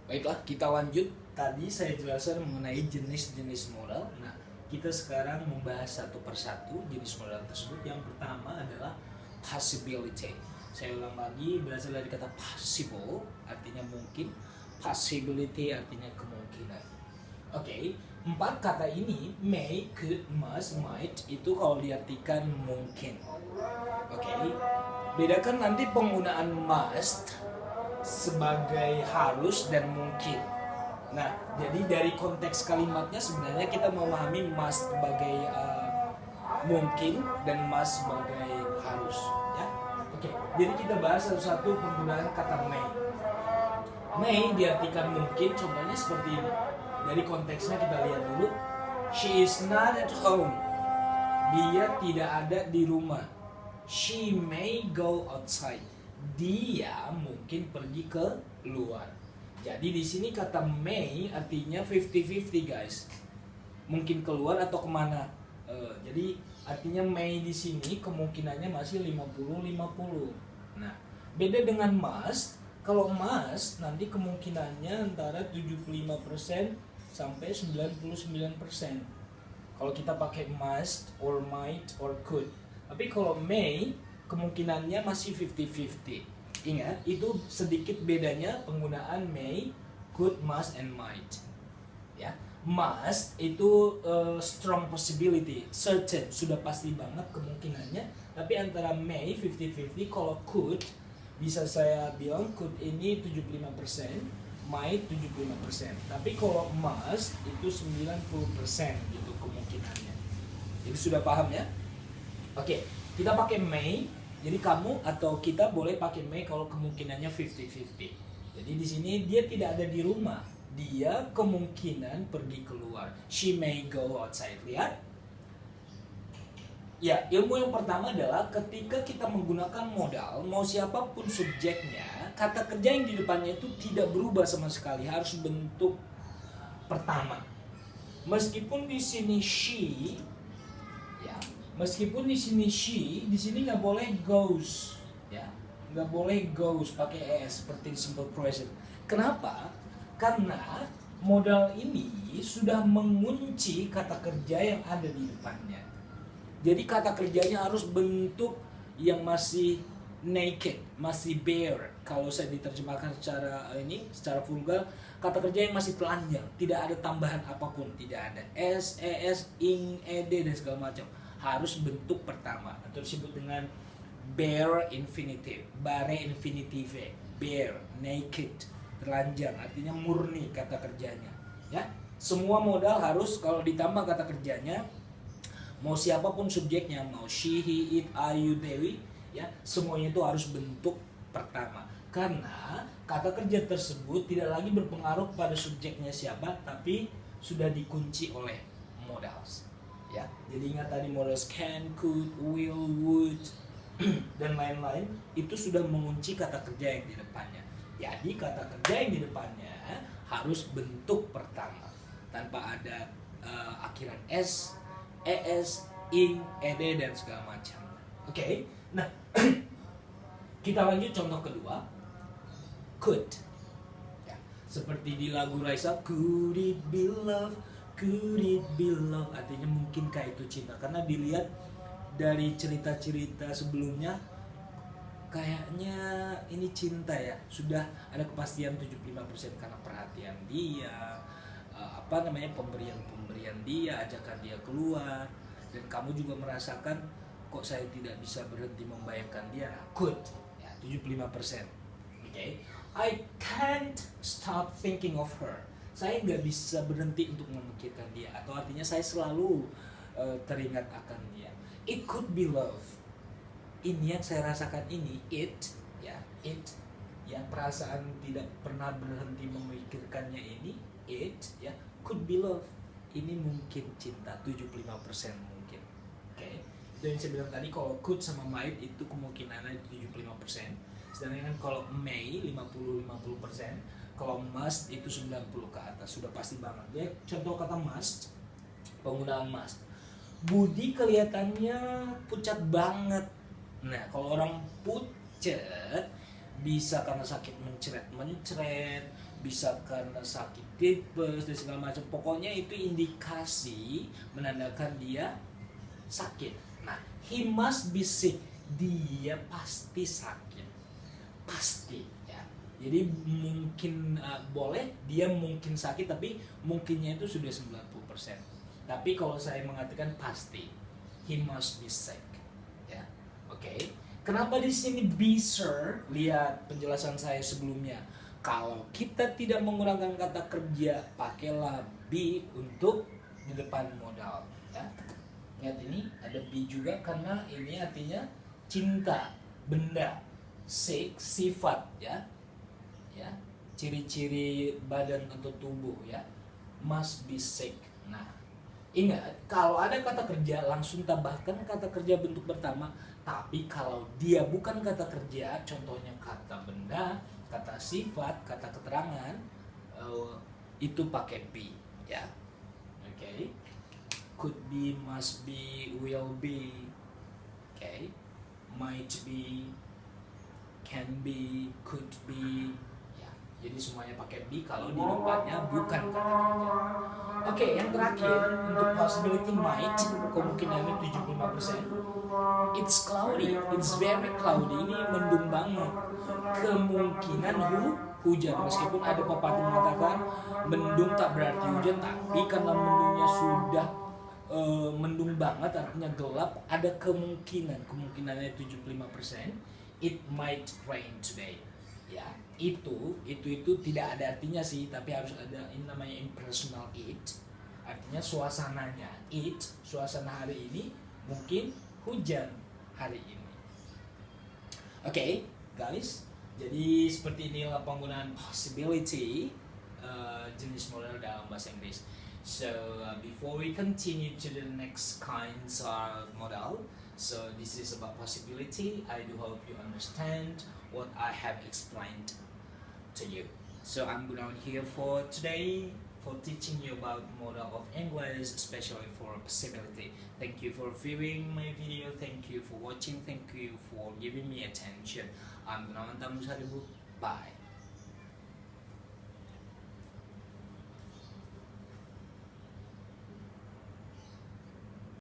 Baiklah, kita lanjut. Tadi saya jelaskan mengenai jenis-jenis modal. Nah, kita sekarang membahas satu persatu jenis modal tersebut. Yang pertama adalah possibility. Saya ulang lagi, berasal dari kata possible, artinya mungkin. Possibility artinya kemungkinan. Oke, empat kata ini may, could, must, might itu kalau diartikan mungkin. Oke, bedakan nanti penggunaan must sebagai harus dan mungkin. Nah, jadi dari konteks kalimatnya sebenarnya kita memahami must sebagai mungkin dan must sebagai harus, ya. Oke, jadi kita bahas satu-satu penggunaan kata may. May diartikan mungkin, contohnya seperti ini. Dari konteksnya kita lihat dulu. She is not at home. Dia tidak ada di rumah. She may go outside. Dia mungkin pergi ke luar. Jadi di sini kata may artinya 50-50 guys. Mungkin keluar atau kemana. Jadi artinya may di sini kemungkinannya masih 50-50. Nah, beda dengan must. Kalau must nanti kemungkinannya antara 75% sampai 99%. Kalau kita pakai must or might or could. Tapi kalau may kemungkinannya masih 50-50. Ingat, itu sedikit bedanya penggunaan may, could, must, and might. Ya, must itu strong possibility, certain, sudah pasti banget kemungkinannya. Tapi antara may 50-50, kalau could bisa saya bilang could ini 75%, might 75%. Tapi kalau must itu 90% gitu kemungkinannya. Jadi sudah paham ya? Oke, kita pakai may. Jadi kamu atau kita boleh pakai may kalau kemungkinannya 50-50. Jadi di sini dia tidak ada di rumah. Dia kemungkinan pergi keluar. She may go outside. Lihat. Ya, ilmu yang pertama adalah ketika kita menggunakan modal, mau siapapun subjeknya, kata kerja yang di depannya itu tidak berubah sama sekali, harus bentuk pertama. Meskipun di sini she, ya, meskipun di sini she, di sini nggak boleh goes, ya, nggak boleh goes pakai es seperti di simple present. Kenapa? Karena modal ini sudah mengunci kata kerja yang ada di depannya. Jadi kata kerjanya harus bentuk yang masih naked, masih bare. Kalau saya diterjemahkan secara vulgar, kata kerja yang masih telanjang, tidak ada tambahan apapun, tidak ada s, es, ing, ed dan segala macam. Harus bentuk pertama atau disebut dengan bare infinitive, bare infinitive, bare, naked, telanjang, artinya murni kata kerjanya. Ya, semua modal harus kalau ditambah kata kerjanya. Mau siapapun subjeknya, mau she, he, it, I, you, they, ya, semuanya itu harus bentuk pertama. Karena kata kerja tersebut tidak lagi berpengaruh pada subjeknya siapa, tapi sudah dikunci oleh modals. Ya, jadi ingat tadi modals can, could, will, would, dan lain-lain itu sudah mengunci kata kerja yang di depannya. Jadi kata kerja yang di depannya harus bentuk pertama tanpa ada akhiran s, es, ing, ed dan segala macam. Oke. Nah, kita lanjut contoh kedua. Could. Ya, seperti di lagu Raisa, could it be love? Could it be love? Artinya mungkinkah itu cinta? Karena dilihat dari cerita-cerita sebelumnya kayaknya ini cinta ya. Sudah ada kepastian 75% karena perhatian dia, pemberian dia, ajakan dia keluar, dan kamu juga merasakan kok saya tidak bisa berhenti membayangkan dia. Could ya 75%. Okay. I can't stop thinking of her. Saya nggak bisa berhenti untuk memikirkan dia, atau artinya saya selalu teringat akan dia. It could be love. Ini yang saya rasakan ini, it ya perasaan tidak pernah berhenti memikirkannya ini, it ya could be love. Ini mungkin cinta 75% mungkin. Oke. Itu yang saya bilang tadi, kalau could sama might itu kemungkinannya 75%. Sedangkan kalau may 50-50%, kalau must itu 90 ke atas, sudah pasti banget. Ya, contoh kata must, penggunaan must. Budi kelihatannya pucat banget. Nah, kalau orang pucat bisa karena sakit mencret-mencret, bisa karena sakit tipes dan segala macam. Pokoknya itu indikasi menandakan dia sakit. Nah, he must be sick. Dia pasti sakit. Pasti ya. Jadi mungkin boleh dia mungkin sakit, tapi mungkinnya itu sudah 90%. Tapi kalau saya mengatakan pasti, he must be sick. Ya. Oke. Kenapa di sini be sir? Lihat penjelasan saya sebelumnya. Kalau kita tidak menggunakan kata kerja, pakailah be untuk di depan modal. Ya. Lihat ini ada be juga karena ini artinya cinta, benda, sick, sifat, ya, ya, ciri-ciri badan atau tubuh, ya, must be sick. Nah, ingat kalau ada kata kerja langsung tambahkan kata kerja bentuk pertama. Tapi kalau dia bukan kata kerja, contohnya kata benda, kata sifat, kata keterangan, itu pakai be, ya. Oke. Could be, must be, will be, okay. Might be, can be, could be, ya. Jadi semuanya pakai be kalau di depannya bukan kata kerja. Oke, yang terakhir untuk possibility might, kemungkinannya 75%. It's cloudy, it's very cloudy. Ini mendung banget. Kemungkinan hujan, meskipun ada pepatah mengatakan mendung tak berarti hujan, tapi karena mendungnya sudah mendung banget, artinya gelap, ada kemungkinannya 75%. It might rain today. Ya, itu tidak ada artinya sih, tapi harus ada ini namanya impersonal it. Artinya suasananya, suasana hari ini mungkin hujan hari ini. Oke, guys. Jadi seperti inilah penggunaan possibility jenis modal dalam bahasa Inggris. So before we continue to the next kinds of model, so this is about possibility. I do hope you understand what I have explained to you. So I'm going here for today for teaching you about model of English, especially for possibility. Thank you for viewing my video. Thank you for watching. Thank you for giving me attention. I'm Gunawan Tamusaribu. Bye.